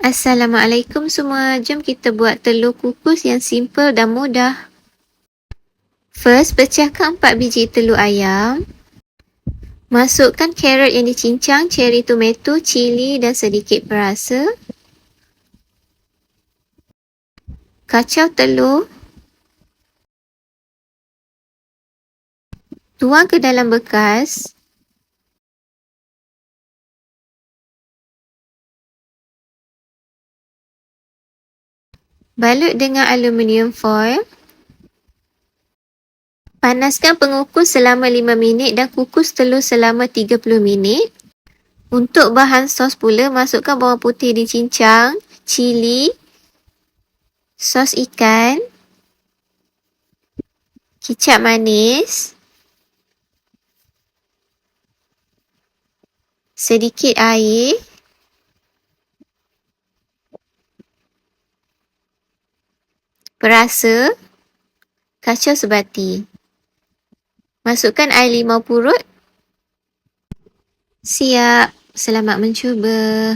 Assalamualaikum semua. Jom kita buat telur kukus yang simple dan mudah. First, pecahkan 4 biji telur ayam. Masukkan carrot yang dicincang, cherry tomato, cili dan sedikit perasa. Kacau telur. Tuang ke dalam bekas. Balut dengan aluminium foil. Panaskan pengukus selama 5 minit dan kukus telur selama 30 minit. Untuk bahan sos pula, masukkan bawang putih dicincang, cili, sos ikan, kicap manis, sedikit air, perasa, kacau sebati. Masukkan air limau purut. Siap. Selamat mencuba.